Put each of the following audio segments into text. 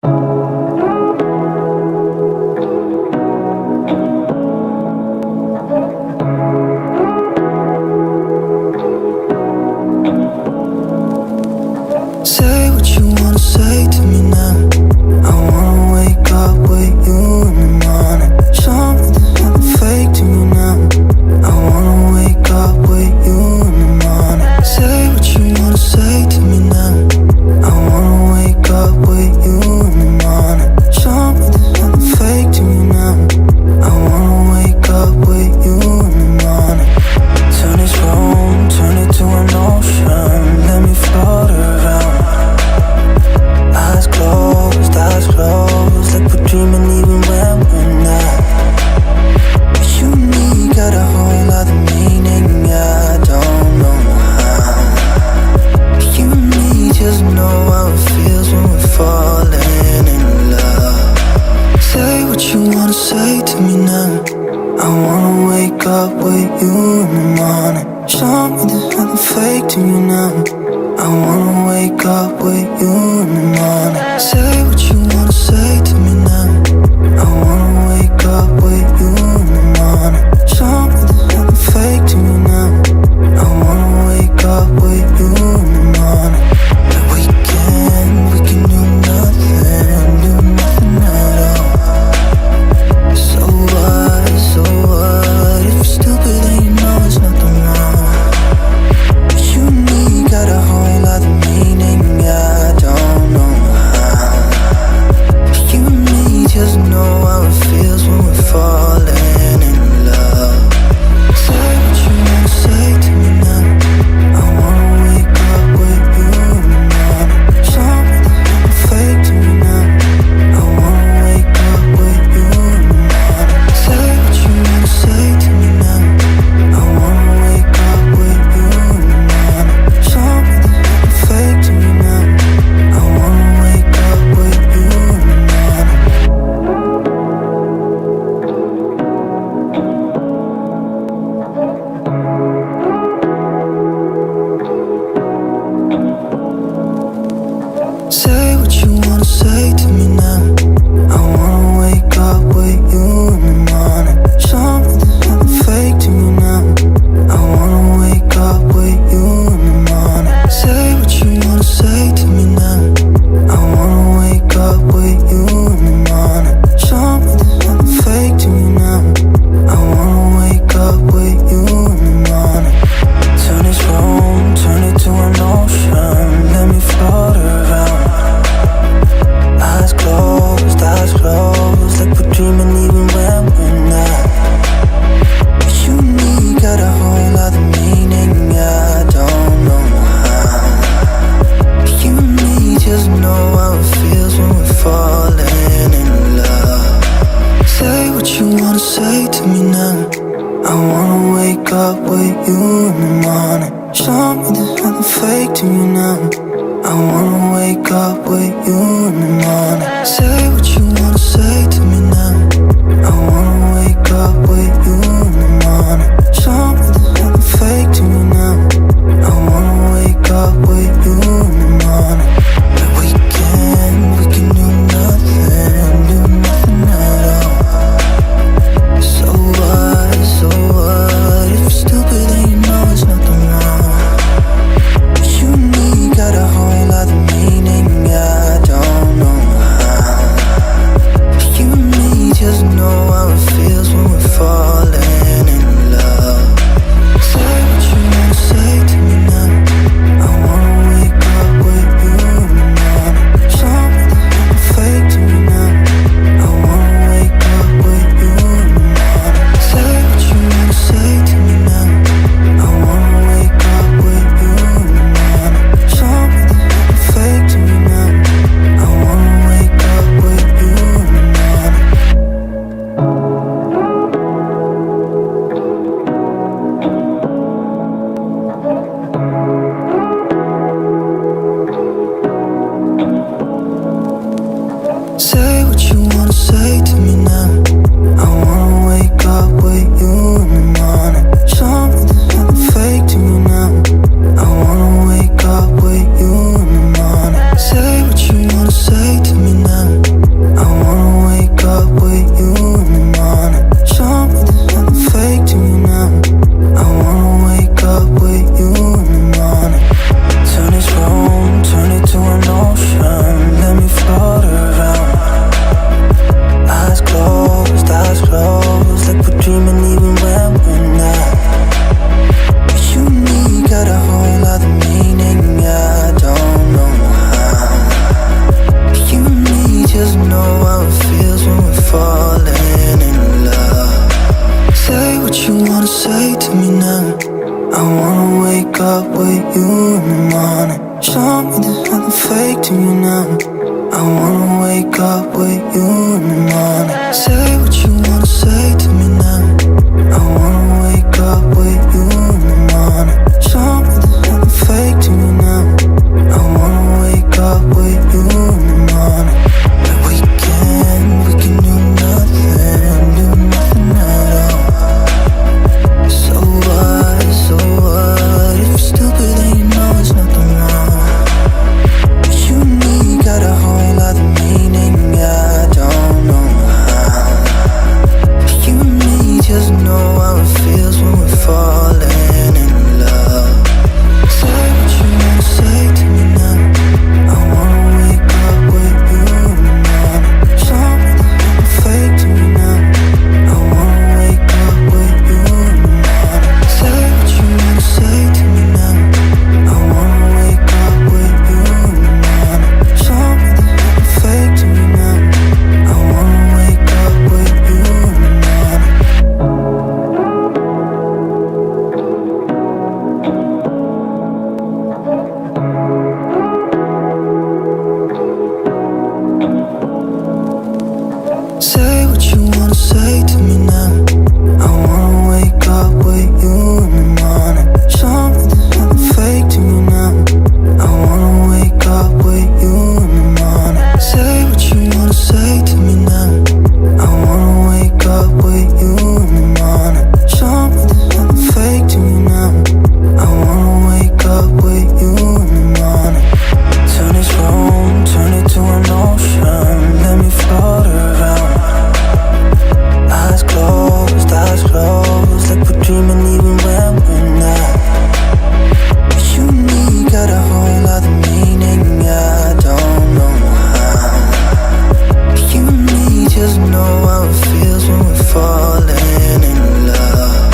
Say what you wanna say to me now. I wanna wake up with you in the morning. Show me there's nothing fake to me now. I wanna wake up with you in the morning. Say what you wanna say to me now. I wanna wake up with you in the morning. Show me there's nothing fake to me now. I wanna wake up with you in the morning. Turn this room, turn it to an ocean. Let me float around. Eyes closed, like we're dreaming even when we're not. You and me got a whole other meaning, I don't know how. You and me just know how it feels when we're falling in love. Say what you wanna say to me now. I wanna wake up with you in the morning. Show me there's nothing fake to you now. I wanna wake up with you in the morning. Say what you wanna say to me now. I wanna wake up with you in the morning. Show me there's nothing fake to me now. I wanna wake up with you in the morning. Like we can do nothing at all. So what, if you're stupid then you know it's nothing wrong. You and me got a whole other meaning, I don't know how. You and me just know how it feels when we're falling in love. Say what you wanna say to me now. I wanna wake up with you in the morning. Show me there's nothing fake to me now. I wanna wake up with you in the morning. Say what you wanna say to me now. I wanna wake up with you in the morning. Show me there's nothing fake to me now. I wanna wake up with you in the morning. Say what you wanna say to me now. I wanna wake up with you in the morning. Show me there's nothing fake to me now. I wanna wake up with you in the morning. Say what you wanna say to me now. I wanna wake up with you in the morning. Show me there's nothing fake to me now. I wanna wake up with you in the morning. Turn this room, turn it to an ocean. Let me float around. Eyes closed, like we're dreaming even when we're not. You and me got a whole other meaning, I don't know how. You and me just know how it feels when we're falling in love. Say what you wanna say to me now. I wanna wake up with you in the morning. Show me there's nothing fake to me now. I wanna wake up with you in the morning. Say what you wanna say to me now. I wanna wake up with you in the morning. Show me there's nothing fake to me now. I wanna wake up with you in the morning. Like we can do nothing at all. So what, if you're stupid then you know it's nothing wrong. You and me got a whole other meaning, I don't know how. You and me just know how it feels when we're falling in love. Say what you wanna say to me now. I wanna wake up with you in the morning. Show me there's nothing fake to me now. I wanna wake up with you in the morning. Say what you wanna say to me now. I wanna wake up with you in the morning. Show me there's nothing fake to me now. I wanna wake up with you in the morning. Say what you wanna say to me now. I wanna wake up with you in the morning. Show me there's nothing fake to me now. I wanna wake up with you in the morning. Say what you wanna say to me now. wake up with you in the morning. Say what you wanna say to me now. I wanna wake up with you in the morning. Show me there's nothing fake to me now. I wanna wake up with you in the morning. And we can do nothing at all. So what, if you're stupid then you know it's nothing wrong. You and me got a whole other meaning, I don't know how. You and me just know how it feels when we're falling in love. Say what you wanna say to me now. I wanna wake up with you in the morning. Show me there's nothing fake to me now. I wanna wake up with you in the morning. Say what you wanna say to me now. I wanna wake up with you in the morning. Show me there's nothing fake to me now. I wanna wake up with you in the morning. Say what you wanna say to me now. I wanna wake up with you in the morning. Show me there's nothing fake to me now. I wanna wake up with you in the morning. Say what you wanna say to me now. I wanna wake up with you in the morning. Show me there's nothing fake to me now. I wanna wake up with you in the morning. Turn this room, turn it to an ocean. Let me float around. Eyes closed, like we're dreaming even when we're not. You and me got a whole other meaning, I don't know how. You and me just know how it feels when we're falling in love.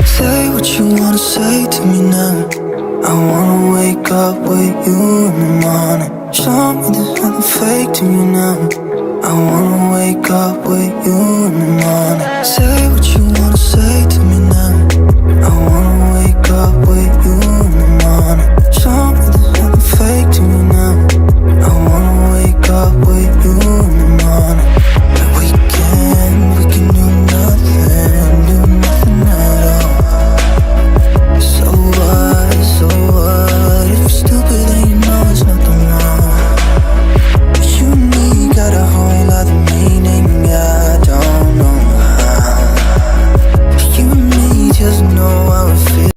Say what you wanna say to me now. I wanna wake up with you in the morning. Show me there's nothing fake to me now. I wanna wake up with you in the morning. Say what you wanna say to me now. I wanna wake up with